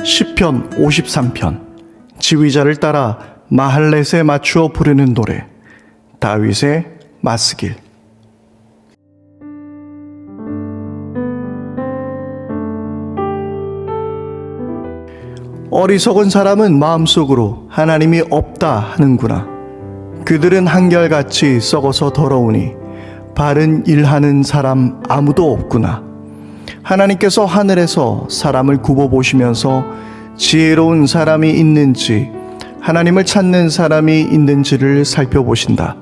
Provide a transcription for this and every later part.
시편 53편 지휘자를 따라 마할렛에 맞추어 부르는 노래 다윗의 맞스길. 어리석은 사람은 마음속으로 하나님이 없다 하는구나. 그들은 한결같이 썩어서 더러우니 바른 일하는 사람 아무도 없구나. 하나님께서 하늘에서 사람을 굽어보시면서 지혜로운 사람이 있는지 하나님을 찾는 사람이 있는지를 살펴보신다.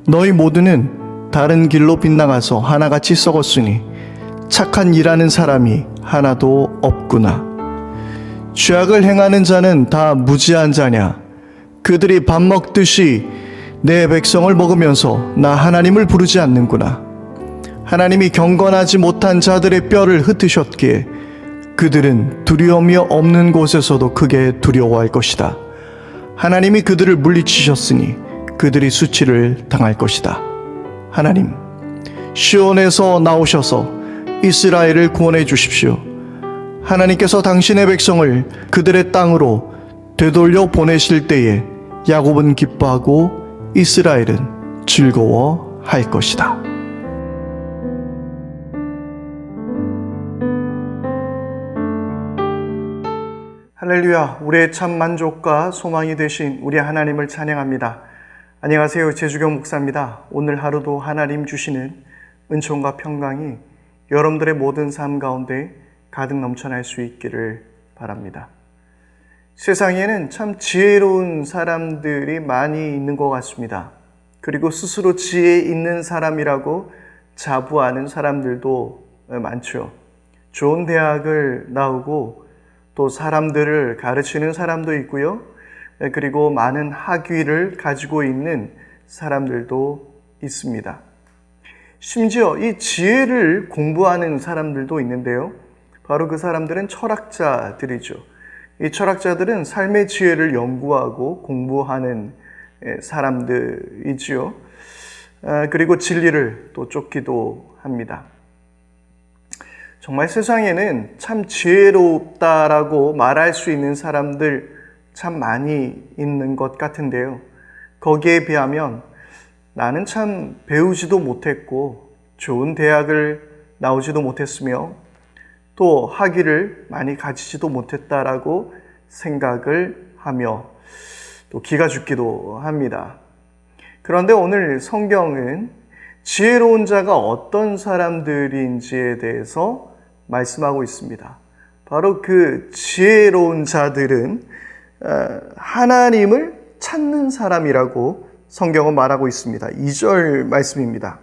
너희 모두는 다른 길로 빗나가서 하나같이 썩었으니 착한 일하는 사람이 하나도 없구나. 죄악을 행하는 자는 다 무지한 자냐? 그들이 밥 먹듯이 내 백성을 먹으면서 나 하나님을 부르지 않는구나. 하나님이 경건하지 못한 자들의 뼈를 흩으셨기에 그들은 두려움이 없는 곳에서도 크게 두려워할 것이다. 하나님이 그들을 물리치셨으니 그들이 수치를 당할 것이다. 하나님, 시온에서 나오셔서 이스라엘을 구원해 주십시오. 하나님께서 당신의 백성을 그들의 땅으로 되돌려 보내실 때에 야곱은 기뻐하고 이스라엘은 즐거워할 것이다. 할렐루야, 우리의 참 만족과 소망이 되신 우리 하나님을 찬양합니다. 안녕하세요, 제주경 목사입니다. 오늘 하루도 하나님 주시는 은총과 평강이 여러분들의 모든 삶 가운데 가득 넘쳐날 수 있기를 바랍니다. 세상에는 참 지혜로운 사람들이 많이 있는 것 같습니다. 그리고 스스로 지혜 있는 사람이라고 자부하는 사람들도 많죠. 좋은 대학을 나오고 또 사람들을 가르치는 사람도 있고요. 그리고 많은 학위를 가지고 있는 사람들도 있습니다. 심지어 이 지혜를 공부하는 사람들도 있는데요. 바로 그 사람들은 철학자들이죠. 이 철학자들은 삶의 지혜를 연구하고 공부하는 사람들이지요. 그리고 진리를 또 쫓기도 합니다. 정말 세상에는 참 지혜롭다라고 말할 수 있는 사람들 참 많이 있는 것 같은데요. 거기에 비하면 나는 참 배우지도 못했고 좋은 대학을 나오지도 못했으며 또 학위를 많이 가지지도 못했다라고 생각을 하며 또 기가 죽기도 합니다. 그런데 오늘 성경은 지혜로운 자가 어떤 사람들인지에 대해서 말씀하고 있습니다. 바로 그 지혜로운 자들은 하나님을 찾는 사람이라고 성경은 말하고 있습니다. 2절 말씀입니다.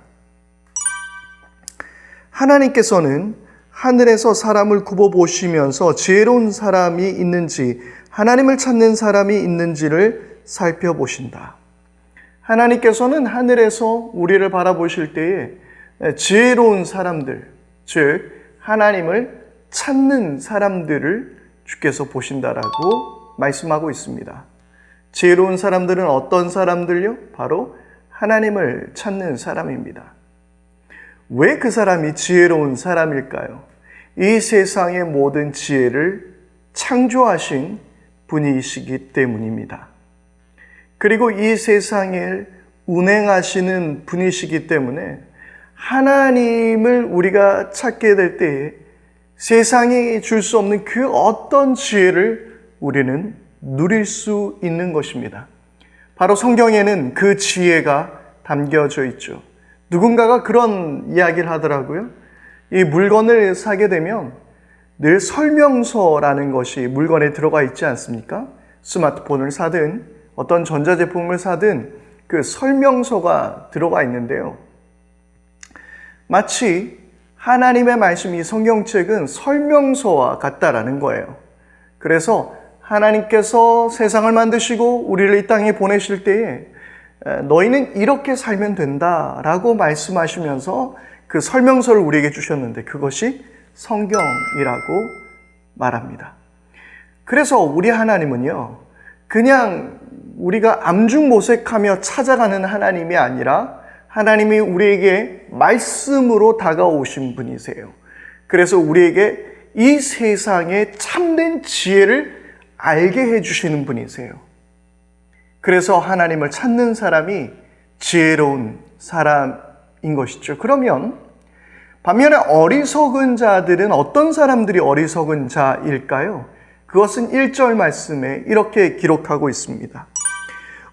하나님께서는 하늘에서 사람을 굽어보시면서 지혜로운 사람이 있는지 하나님을 찾는 사람이 있는지를 살펴보신다. 하나님께서는 하늘에서 우리를 바라보실 때에 지혜로운 사람들, 즉 하나님을 찾는 사람들을 주께서 보신다라고 말씀하고 있습니다. 지혜로운 사람들은 어떤 사람들요? 바로 하나님을 찾는 사람입니다. 왜 그 사람이 지혜로운 사람일까요? 이 세상의 모든 지혜를 창조하신 분이시기 때문입니다. 그리고 이 세상을 운행하시는 분이시기 때문에 하나님을 우리가 찾게 될 때에 세상에 줄 수 없는 그 어떤 지혜를 우리는 누릴 수 있는 것입니다. 바로 성경에는 그 지혜가 담겨져 있죠. 누군가가 그런 이야기를 하더라고요. 이 물건을 사게 되면 늘 설명서라는 것이 물건에 들어가 있지 않습니까? 스마트폰을 사든 어떤 전자제품을 사든 그 설명서가 들어가 있는데요. 마치 하나님의 말씀이 성경책은 설명서와 같다라는 거예요. 그래서 하나님께서 세상을 만드시고 우리를 이 땅에 보내실 때에 너희는 이렇게 살면 된다라고 말씀하시면서 그 설명서를 우리에게 주셨는데 그것이 성경이라고 말합니다. 그래서 우리 하나님은요, 그냥 우리가 암중모색하며 찾아가는 하나님이 아니라 하나님이 우리에게 말씀으로 다가오신 분이세요. 그래서 우리에게 이 세상의 참된 지혜를 알게 해주시는 분이세요. 그래서 하나님을 찾는 사람이 지혜로운 사람인 것이죠. 그러면 반면에 어리석은 자들은 어떤 사람들이 어리석은 자일까요? 그것은 1절 말씀에 이렇게 기록하고 있습니다.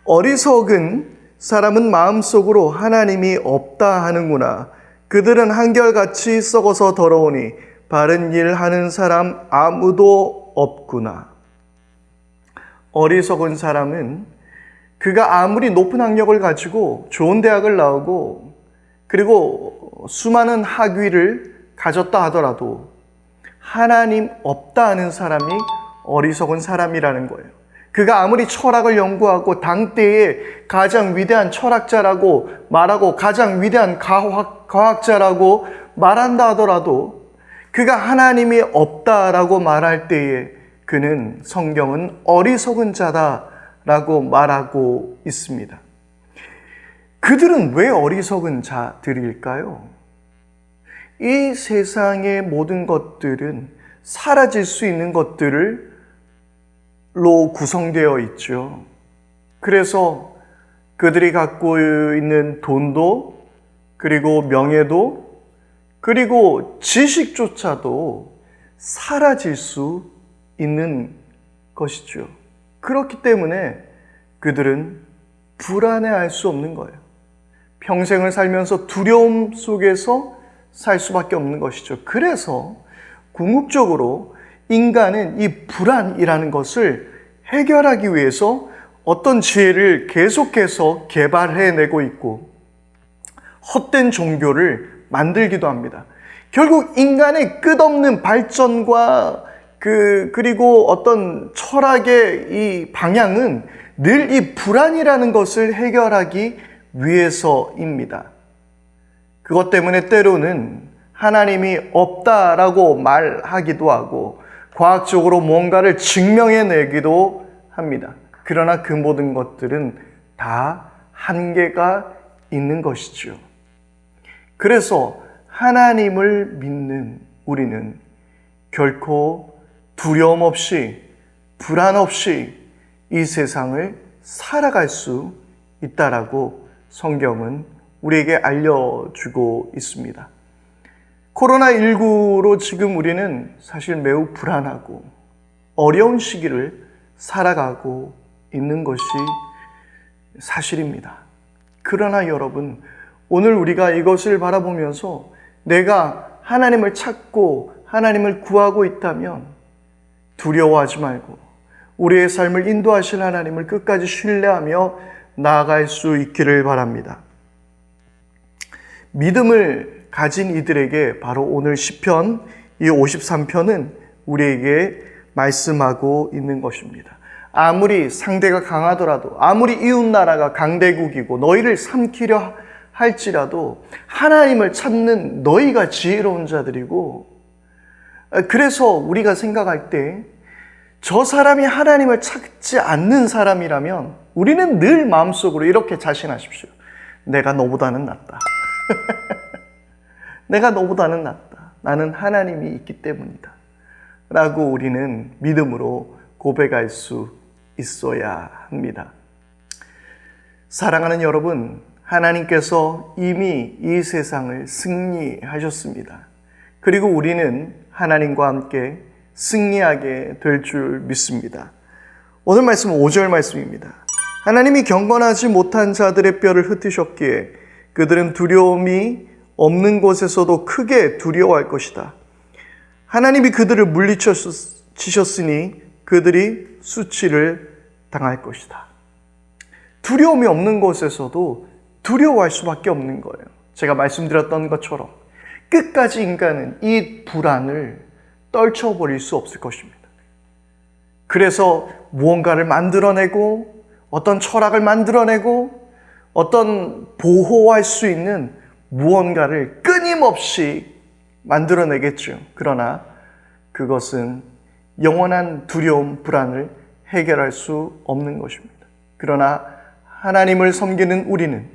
어리석은 사람은 마음속으로 하나님이 없다 하는구나. 그들은 한결같이 썩어서 더러우니 바른 일 하는 사람 아무도 없구나. 어리석은 사람은 그가 아무리 높은 학력을 가지고 좋은 대학을 나오고 그리고 수많은 학위를 가졌다 하더라도 하나님 없다 하는 사람이 어리석은 사람이라는 거예요. 그가 아무리 철학을 연구하고 당대의 가장 위대한 철학자라고 말하고 가장 위대한 과학자라고 말한다 하더라도 그가 하나님이 없다라고 말할 때에 그는 성경은 어리석은 자다라고 말하고 있습니다. 그들은 왜 어리석은 자들일까요? 이 세상의 모든 것들은 사라질 수 있는 것들로 구성되어 있죠. 그래서 그들이 갖고 있는 돈도 그리고 명예도 그리고 지식조차도 사라질 수 있는 것이죠. 그렇기 때문에 그들은 불안해할 수 없는 거예요. 평생을 살면서 두려움 속에서 살 수밖에 없는 것이죠. 그래서 궁극적으로 인간은 이 불안이라는 것을 해결하기 위해서 어떤 지혜를 계속해서 개발해내고 있고 헛된 종교를 만들기도 합니다. 결국 인간의 끝없는 발전과 그리고 어떤 철학의 이 방향은 늘 이 불안이라는 것을 해결하기 위해서입니다. 그것 때문에 때로는 하나님이 없다라고 말하기도 하고 과학적으로 뭔가를 증명해내기도 합니다. 그러나 그 모든 것들은 다 한계가 있는 것이죠. 그래서 하나님을 믿는 우리는 결코 두려움 없이 불안 없이 이 세상을 살아갈 수 있다라고 성경은 우리에게 알려주고 있습니다. 코로나19로 지금 우리는 사실 매우 불안하고 어려운 시기를 살아가고 있는 것이 사실입니다. 그러나 여러분, 오늘 우리가 이것을 바라보면서 내가 하나님을 찾고 하나님을 구하고 있다면 두려워하지 말고 우리의 삶을 인도하실 하나님을 끝까지 신뢰하며 나아갈 수 있기를 바랍니다. 믿음을 가진 이들에게 바로 오늘 시편 이 53편은 우리에게 말씀하고 있는 것입니다. 아무리 상대가 강하더라도 아무리 이웃나라가 강대국이고 너희를 삼키려 할지라도 하나님을 찾는 너희가 지혜로운 자들이고 그래서 우리가 생각할 때 저 사람이 하나님을 찾지 않는 사람이라면 우리는 늘 마음속으로 이렇게 자신하십시오. 내가 너보다는 낫다. 내가 너보다는 낫다. 나는 하나님이 있기 때문이다. 라고 우리는 믿음으로 고백할 수 있어야 합니다. 사랑하는 여러분, 하나님께서 이미 이 세상을 승리하셨습니다. 그리고 우리는 하나님과 함께 승리하게 될 줄 믿습니다. 오늘 말씀은 5절 말씀입니다. 하나님이 경건하지 못한 자들의 뼈를 흩으셨기에 그들은 두려움이 없는 곳에서도 크게 두려워할 것이다. 하나님이 그들을 물리치셨으니 그들이 수치를 당할 것이다. 두려움이 없는 곳에서도 두려워할 수밖에 없는 거예요. 제가 말씀드렸던 것처럼 끝까지 인간은 이 불안을 떨쳐버릴 수 없을 것입니다. 그래서 무언가를 만들어내고 어떤 철학을 만들어내고 어떤 보호할 수 있는 무언가를 끊임없이 만들어내겠죠. 그러나 그것은 영원한 두려움, 불안을 해결할 수 없는 것입니다. 그러나 하나님을 섬기는 우리는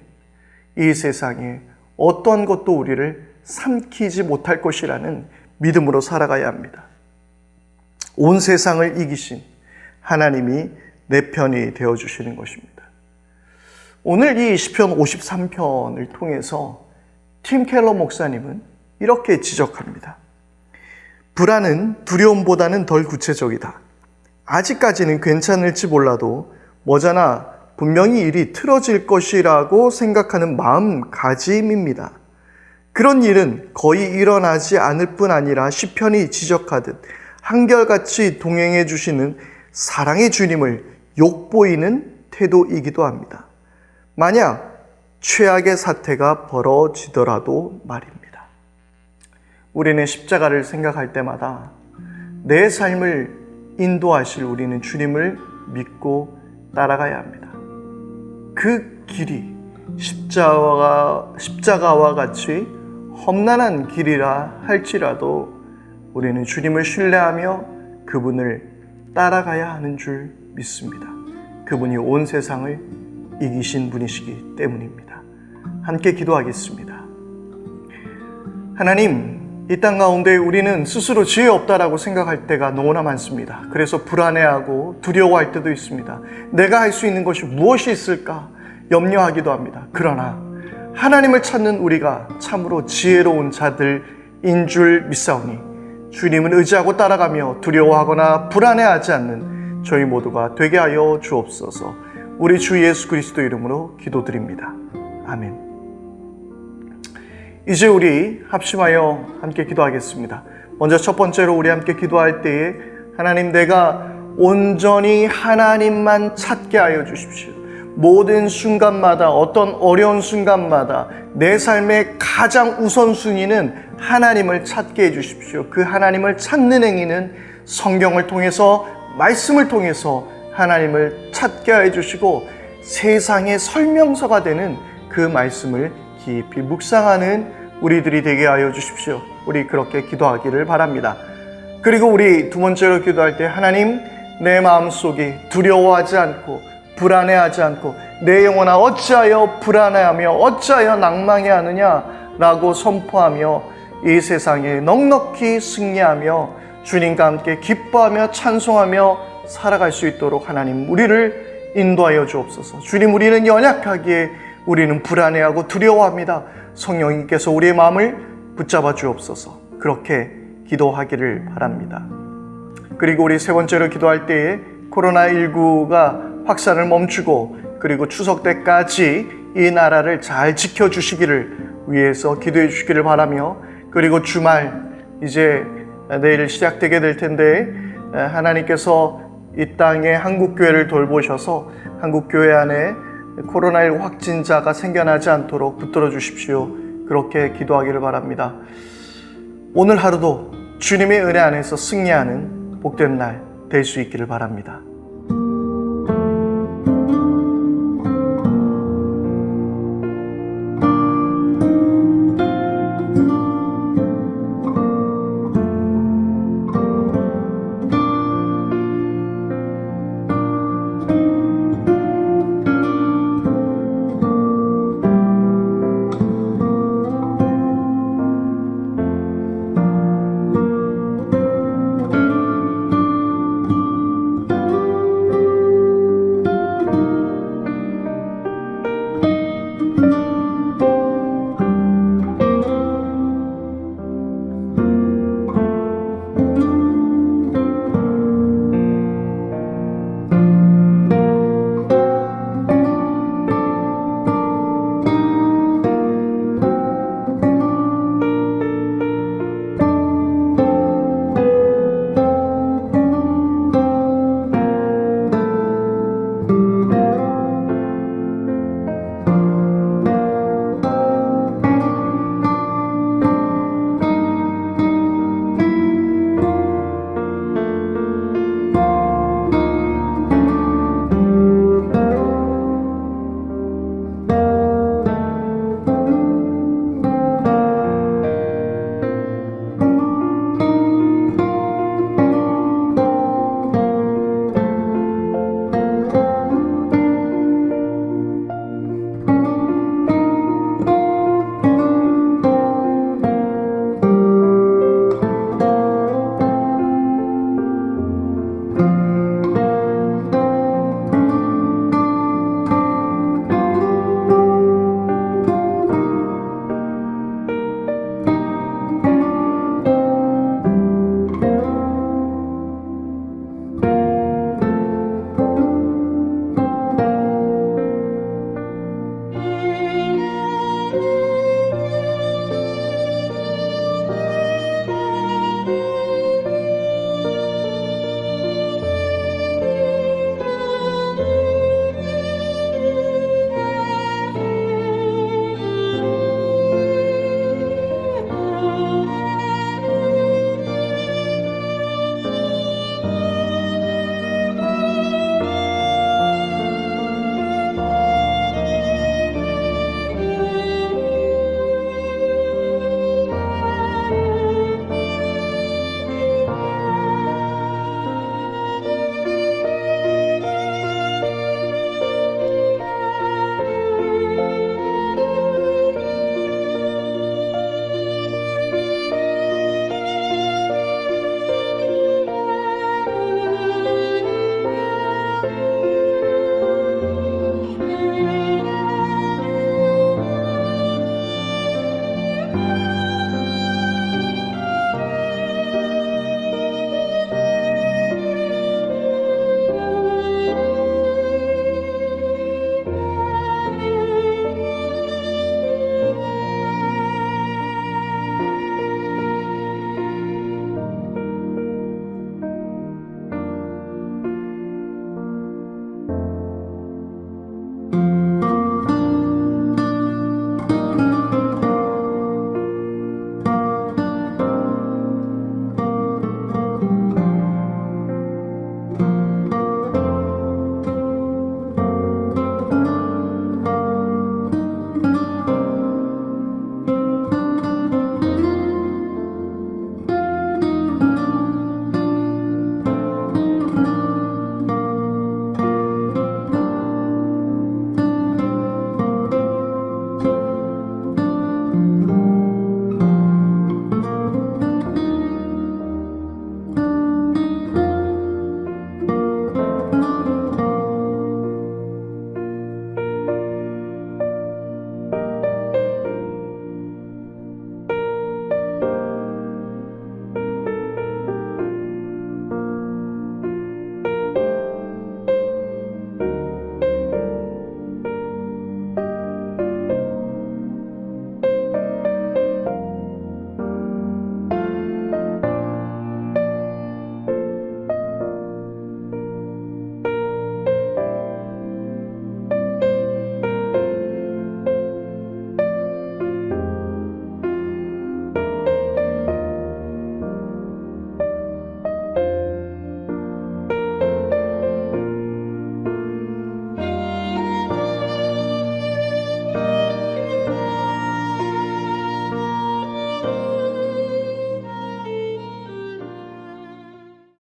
이 세상에 어떤 것도 우리를 삼키지 못할 것이라는 믿음으로 살아가야 합니다. 온 세상을 이기신 하나님이 내 편이 되어주시는 것입니다. 오늘 이 시편 53편을 통해서 팀 켈러 목사님은 이렇게 지적합니다. 불안은 두려움보다는 덜 구체적이다. 아직까지는 괜찮을지 몰라도 머지않아 분명히 일이 틀어질 것이라고 생각하는 마음가짐입니다. 그런 일은 거의 일어나지 않을 뿐 아니라 시편이 지적하듯 한결같이 동행해 주시는 사랑의 주님을 욕보이는 태도이기도 합니다. 만약 최악의 사태가 벌어지더라도 말입니다. 우리는 십자가를 생각할 때마다 내 삶을 인도하실 우리는 주님을 믿고 따라가야 합니다. 그 길이 십자가와 같이 험난한 길이라 할지라도 우리는 주님을 신뢰하며 그분을 따라가야 하는 줄 믿습니다. 그분이 온 세상을 이기신 분이시기 때문입니다. 함께 기도하겠습니다. 하나님, 이 땅 가운데 우리는 스스로 지혜 없다라고 생각할 때가 너무나 많습니다. 그래서 불안해하고 두려워할 때도 있습니다. 내가 할 수 있는 것이 무엇이 있을까 염려하기도 합니다. 그러나 하나님을 찾는 우리가 참으로 지혜로운 자들인 줄 믿사오니 주님을 의지하고 따라가며 두려워하거나 불안해하지 않는 저희 모두가 되게 하여 주옵소서. 우리 주 예수 그리스도 이름으로 기도드립니다. 아멘. 이제 우리 합심하여 함께 기도하겠습니다. 먼저 첫 번째로 우리 함께 기도할 때에 하나님, 내가 온전히 하나님만 찾게 하여 주십시오. 모든 순간마다, 어떤 어려운 순간마다 내 삶의 가장 우선순위는 하나님을 찾게 해 주십시오. 그 하나님을 찾는 행위는 성경을 통해서, 말씀을 통해서 하나님을 찾게 해 주시고 세상의 설명서가 되는 그 말씀을 깊이 묵상하는 우리들이 되게 하여 주십시오. 우리 그렇게 기도하기를 바랍니다. 그리고 우리 두 번째로 기도할 때, 하나님, 내 마음속이 두려워하지 않고 불안해하지 않고 내 영혼아 어찌하여 불안해하며 어찌하여 낭망해하느냐라고 선포하며 이 세상에 넉넉히 승리하며 주님과 함께 기뻐하며 찬송하며 살아갈 수 있도록 하나님, 우리를 인도하여 주옵소서. 주님, 우리는 연약하기에 우리는 불안해하고 두려워합니다. 성령님께서 우리의 마음을 붙잡아 주옵소서. 그렇게 기도하기를 바랍니다. 그리고 우리 세 번째로 기도할 때에 코로나19가 확산을 멈추고 그리고 추석 때까지 이 나라를 잘 지켜주시기를 위해서 기도해 주시기를 바라며, 그리고 주말 이제 내일 시작되게 될 텐데 하나님께서 이 땅에 한국교회를 돌보셔서 한국교회 안에 코로나19 확진자가 생겨나지 않도록 붙들어 주십시오. 그렇게 기도하기를 바랍니다. 오늘 하루도 주님의 은혜 안에서 승리하는 복된 날 될 수 있기를 바랍니다.